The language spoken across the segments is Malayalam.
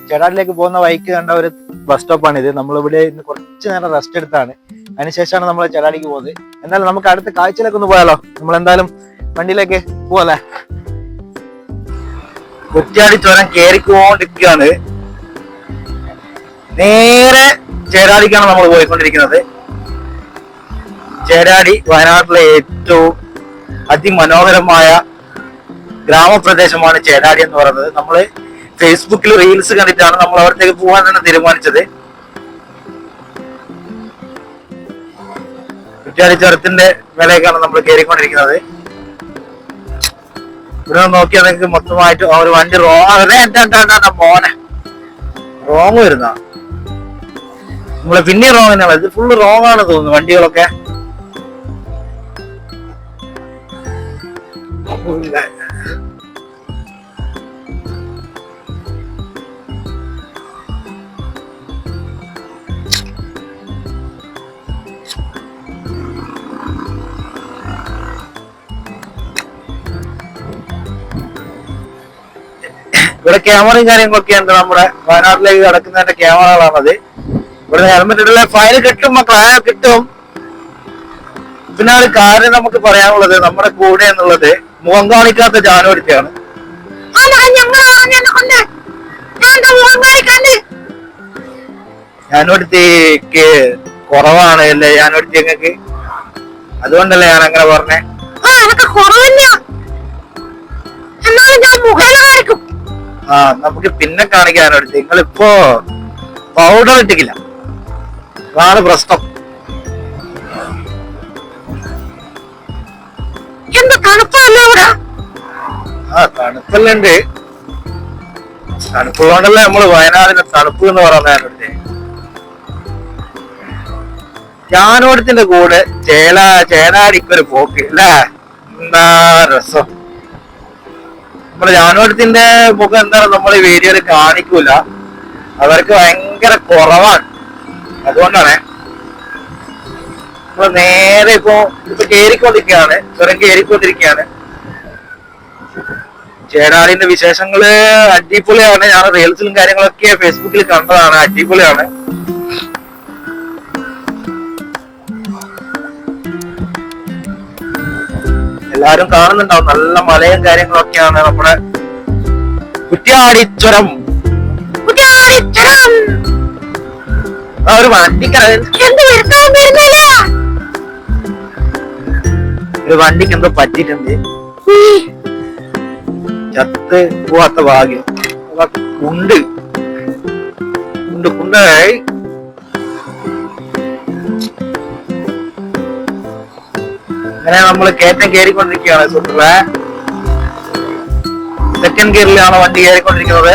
ചേടാടിലേക്ക് പോകുന്ന വഴിക്ക് കണ്ട ഒരു ബസ് സ്റ്റോപ്പാണിത്. നമ്മളിവിടെ ഇന്ന് കുറച്ച് നേരം റെസ്റ്റ് എടുത്താണ്. അതിനുശേഷമാണ് നമ്മൾ ചേടാടിക്ക് പോകുന്നത്. എന്നാലും നമുക്ക് അടുത്ത കാഴ്ചയിലേക്ക് ഒന്ന് പോയാലോ? നമ്മൾ എന്തായാലും വണ്ടിയിലേക്ക് പോവല്ലേ? കുറ്റ്യാടി ചുരം കേറിക്കൊണ്ടിരിക്കുകയാണ്. നേരെ ചേടാടിക്കാണ് നമ്മൾ പോയിക്കൊണ്ടിരിക്കുന്നത്. ചേടാടി വയനാട്ടിലെ ഏറ്റവും അതിമനോഹരമായ ഗ്രാമപ്രദേശമാണ് ചേടാടി എന്ന് പറയുന്നത്. നമ്മള് ഫേസ്ബുക്കിൽ റീൽസ് കണ്ടിട്ടാണ് നമ്മൾ അവിടത്തേക്ക് പോകാൻ തന്നെ തീരുമാനിച്ചത്. കുറ്റ്യാടി ചുരത്തിന്റെ മേലേക്കാണ് നമ്മൾ കയറിക്കൊണ്ടിരിക്കുന്നത്. ഇവിടെ നോക്കിയാൽ നിങ്ങൾക്ക് മൊത്തമായിട്ട് ഒരു വണ്ടി മോനെ റോങ് വരുന്ന നമ്മള് പിന്നെ റോങ് തന്നെയാണ്. ഇത് ഫുള്ള് റോങ് ആണ് തോന്നുന്നു വണ്ടികളൊക്കെ. ഇവിടെ ക്യാമറയും കാര്യങ്ങളൊക്കെ ഉണ്ട്. നമ്മുടെ വയനാട്ടിലേക്ക് കിടക്കുന്നതിന്റെ ക്യാമറകളാണത്. ഇവിടെ ഹെൽമെറ്റ് ഇട്ടുള്ള ഫൈൻ കിട്ടും മക്കളെ, കിട്ടും. പിന്നെ ഒരു കാര്യം നമുക്ക് പറയാനുള്ളത്, നമ്മുടെ കൂടെ എന്നുള്ളത് മുഖം കാണിക്കാത്ത ജാനുവരുത്തിയാണ്. ജാനുവരുത്തിക്ക് കുറവാണ് അല്ലേ ജാനുവരുത്തി ഞങ്ങൾക്ക്? അതുകൊണ്ടല്ലേ ഞാൻ അങ്ങനെ പറഞ്ഞേ. നമുക്ക് പിന്നെ കാണിക്കാനോട്. നിങ്ങളിപ്പോ പൗഡർ ഇട്ടിക്കില്ല, അതാണ് പ്രശ്നം. തണുപ്പെല്ലാം ഉണ്ട്. തണുപ്പുകൊണ്ടല്ലേ നമ്മള് വയനാടിന് തണുപ്പ് എന്ന് പറയുന്നത്. ജാനുവരത്തിന്റെ കൂടെ ചേടാടിക്കൊരു പോക്ക് അല്ലേ? എന്താ രസം. നമ്മള് ജാനുവരത്തിന്റെ മുഖം എന്താണ് നമ്മൾ ഈ വീഡിയോയിൽ കാണിക്കൂല, അവർക്ക് ഭയങ്കര കുറവാണ്. അതുകൊണ്ടാണ് നമ്മള് നേരെ ഇപ്പൊ കേറിക്കൊണ്ടിരിക്കുകയാണ്, ചുരം കേറിക്കൊണ്ടിരിക്കുകയാണ്. ചേടാടിന്റെ വിശേഷങ്ങള് അടിപൊളിയാണ്. ഞാൻ റീൽസിലും കാര്യങ്ങളൊക്കെ ഫേസ്ബുക്കിൽ കണ്ടതാണ്. അടിപൊളിയാണ്. എല്ലാരും കാണുന്നുണ്ടാവും. നല്ല മലയും കാര്യങ്ങളൊക്കെയാണ് നമ്മുടെ കുറ്റ്യാടി ചുരം. ഒരു വണ്ടിക്ക് എന്തോ പറ്റിയിട്ടുണ്ട്. ചത്ത് പോവാത്ത ഭാഗ്യം. കുണ്ട് കുണ്ട് കുണ്ടായി. അങ്ങനെ നമ്മൾ കയറ്റം കയറിക്കൊണ്ടിരിക്കുകയാണ് സുഹൃത്തുക്കളെ. സെക്കൻഡ് ഗിയറിലാണ് വണ്ടി കയറിക്കൊണ്ടിരിക്കുന്നത്.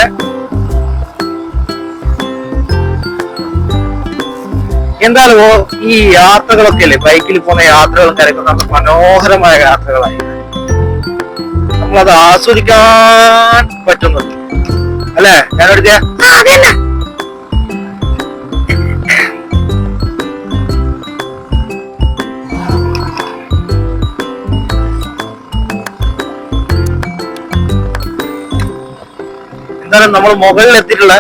എന്താണോ ഈ യാത്രകളൊക്കെ അല്ലേ, ബൈക്കിൽ പോകുന്ന യാത്രകളും കാര്യങ്ങളും നല്ല മനോഹരമായ യാത്രകളായി നമ്മളത് ആസ്വദിക്കാൻ പറ്റുന്നുണ്ട് അല്ലേ? ഞാനൊരു എന്തായാലും നമ്മൾ മുകളിൽ എത്തിയിട്ടുള്ള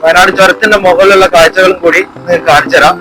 വയനാട് ചുരത്തിന്റെ മുകളിലുള്ള കാഴ്ചകളും കൂടി നിങ്ങൾക്ക് കാണിച്ചു തരാം.